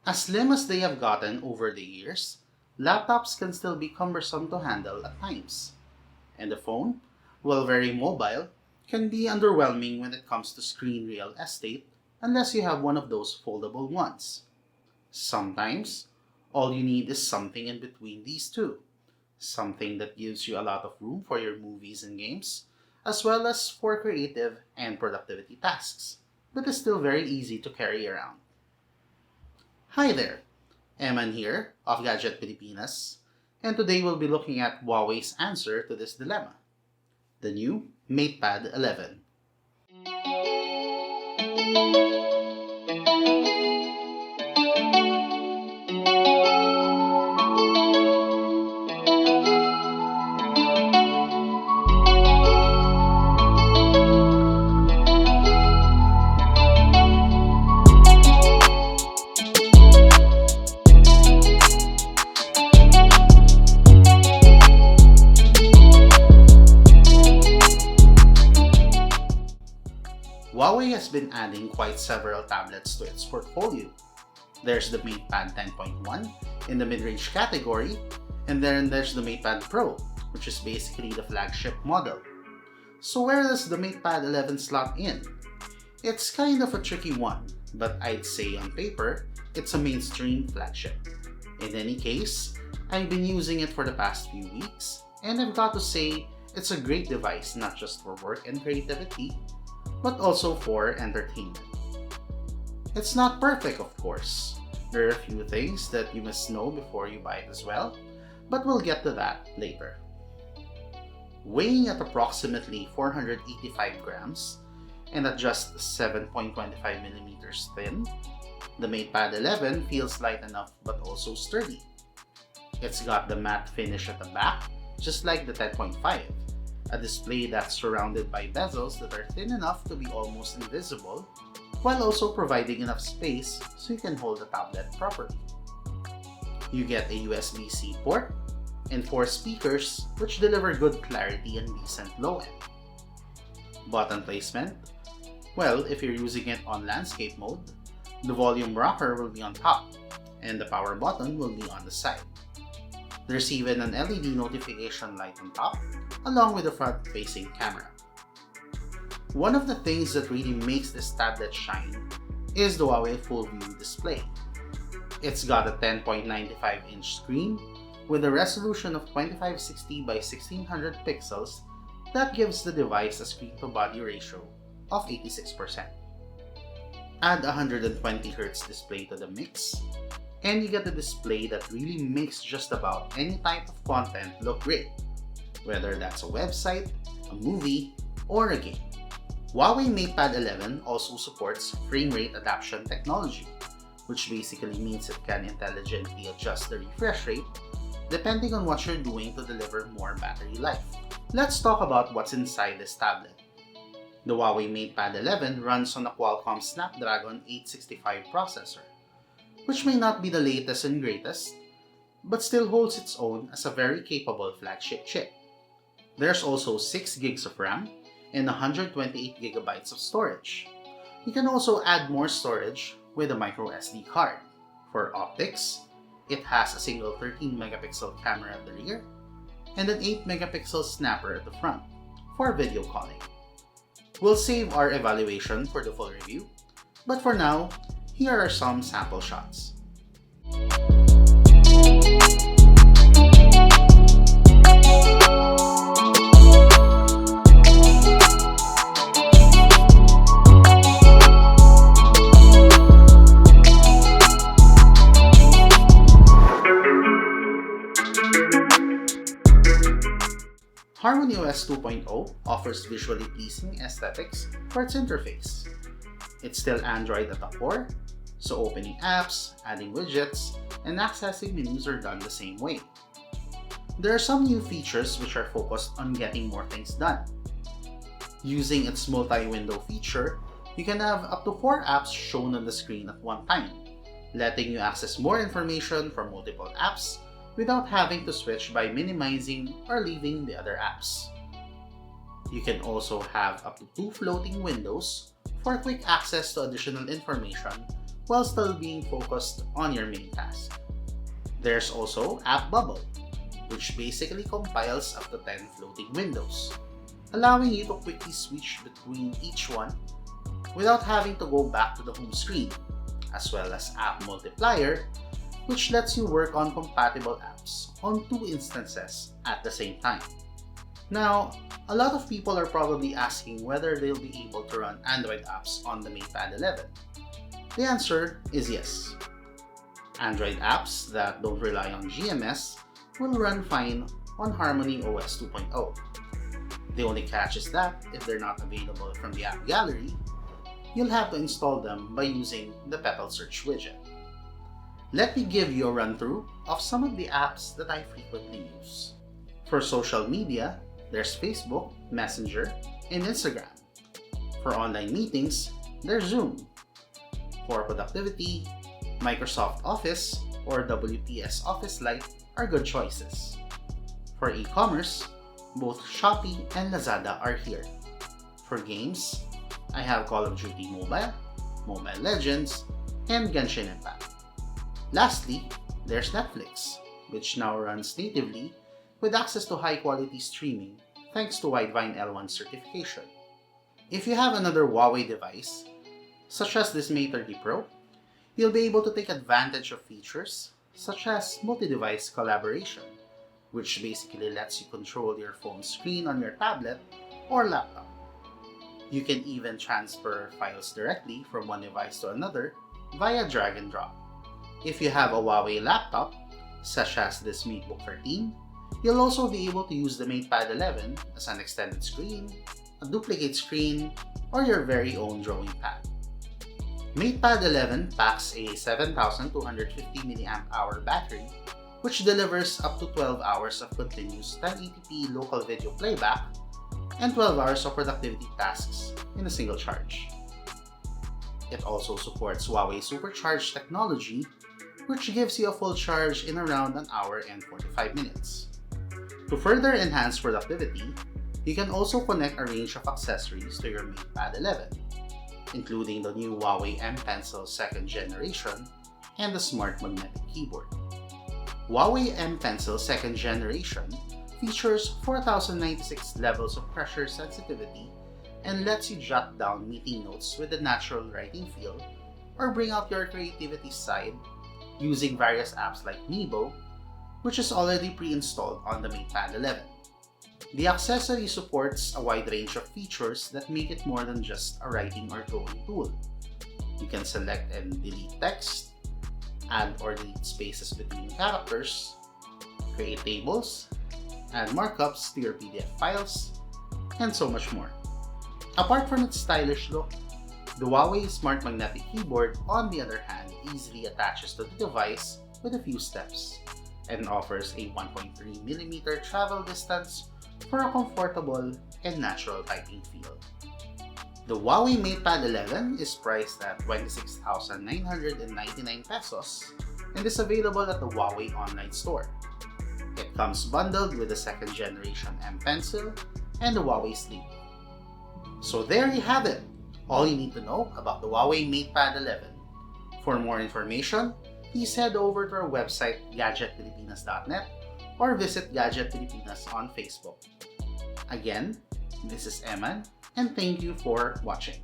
As slim as they have gotten over the years, laptops can still be cumbersome to handle at times. And the phone, while very mobile, can be underwhelming when it comes to screen real estate unless you have one of those foldable ones. Sometimes, all you need is something in between these two. Something that gives you a lot of room for your movies and games, as well as for creative and productivity tasks, but is still very easy to carry around. Hi there, Eman here of Gadget Pilipinas, and today we'll be looking at Huawei's answer to this dilemma, the new MatePad 11. Huawei has been adding quite several tablets to its portfolio. There's the MatePad 10.1 in the mid-range category, and then there's the MatePad Pro, which is basically the flagship model. So where does the MatePad 11 slot in? It's kind of a tricky one, but I'd say on paper, it's a mainstream flagship. In any case, I've been using it for the past few weeks, and I've got to say, it's a great device not just for work and creativity, but also for entertainment. It's not perfect, of course. There are a few things that you must know before you buy it as well, but we'll get to that later. Weighing at approximately 485 grams and at just 7.25 millimeters thin, the MatePad 11 feels light enough but also sturdy. It's got the matte finish at the back, just like the 10.5. A display that's surrounded by bezels that are thin enough to be almost invisible, while also providing enough space so you can hold the tablet properly. You get a USB-C port and 4 speakers which deliver good clarity and decent low end. Button placement? Well, if you're using it on landscape mode, the volume rocker will be on top and the power button will be on the side. There's even an LED notification light on top, along with a front-facing camera. One of the things that really makes this tablet shine is the Huawei Full View display. It's got a 10.95-inch screen with a resolution of 2560 by 1600 pixels that gives the device a screen-to-body ratio of 86%. Add a 120Hz display to the mix, and you get a display that really makes just about any type of content look great, whether that's a website, a movie, or a game. Huawei MatePad 11 also supports frame rate adaptation technology, which basically means it can intelligently adjust the refresh rate depending on what you're doing to deliver more battery life. Let's talk about what's inside this tablet. The Huawei MatePad 11 runs on a Qualcomm Snapdragon 865 processor, which may not be the latest and greatest, but still holds its own as a very capable flagship chip. There's also 6 gigs of RAM and 128 gigabytes of storage. You can also add more storage with a micro SD card. For optics, it has a single 13 megapixel camera at the rear and an 8 megapixel snapper at the front for video calling. We'll save our evaluation for the full review, but for now, here are some sample shots. HarmonyOS 2.0 offers visually pleasing aesthetics for its interface. It's still Android at the core, so opening apps, adding widgets, and accessing menus are done the same way. There are some new features which are focused on getting more things done. Using its multi-window feature, you can have up to 4 apps shown on the screen at one time, letting you access more information from multiple apps without having to switch by minimizing or leaving the other apps. You can also have up to 2 floating windows for quick access to additional information while still being focused on your main task. There's also App Bubble, which basically compiles up to 10 floating windows, allowing you to quickly switch between each one without having to go back to the home screen, as well as App Multiplier, which lets you work on compatible apps on 2 instances at the same time. Now, a lot of people are probably asking whether they'll be able to run Android apps on the MatePad 11. The answer is yes. Android apps that don't rely on GMS will run fine on Harmony OS 2.0. The only catch is that if they're not available from the app gallery, you'll have to install them by using the Petal Search widget. Let me give you a run-through of some of the apps that I frequently use. For social media, there's Facebook, Messenger, and Instagram. For online meetings, there's Zoom. For productivity, Microsoft Office or WPS Office Lite are good choices. For e-commerce, both Shopee and Lazada are here. For games, I have Call of Duty Mobile, Mobile Legends, and Genshin Impact. Lastly, there's Netflix, which now runs natively with access to high-quality streaming thanks to Widevine L1 certification. If you have another Huawei device, such as this Mate 30 Pro, you'll be able to take advantage of features such as multi-device collaboration, which basically lets you control your phone screen on your tablet or laptop. You can even transfer files directly from one device to another via drag and drop. If you have a Huawei laptop, such as this MateBook 13, you'll also be able to use the MatePad 11 as an extended screen, a duplicate screen, or your very own drawing pad. MatePad 11 packs a 7250 mAh battery, which delivers up to 12 hours of continuous 1080p local video playback and 12 hours of productivity tasks in a single charge. It also supports Huawei Supercharge technology, which gives you a full charge in around an hour and 45 minutes. To further enhance productivity, you can also connect a range of accessories to your MatePad 11, including the new Huawei M Pencil 2nd generation and the Smart Magnetic Keyboard. Huawei M Pencil 2nd generation features 4096 levels of pressure sensitivity and lets you jot down meeting notes with a natural writing feel or bring out your creativity side using various apps like Nebo, which is already pre-installed on the MatePad 11. The accessory supports a wide range of features that make it more than just a writing or drawing tool. You can select and delete text, add or delete spaces between characters, create tables, add markups to your PDF files, and so much more. Apart from its stylish look, the Huawei Smart Magnetic Keyboard, on the other hand, easily attaches to the device with a few steps and offers a 1.3mm travel distance for a comfortable and natural typing feel. The Huawei MatePad 11 is priced at 26,999 pesos and is available at the Huawei online store. It comes bundled with the 2nd generation M Pencil and the Huawei Sleep. So there you have it, all you need to know about the Huawei MatePad 11. For more information, please head over to our website gadgetpilipinas.net or visit Gadget Pilipinas on Facebook. Again, this is Eman, and thank you for watching.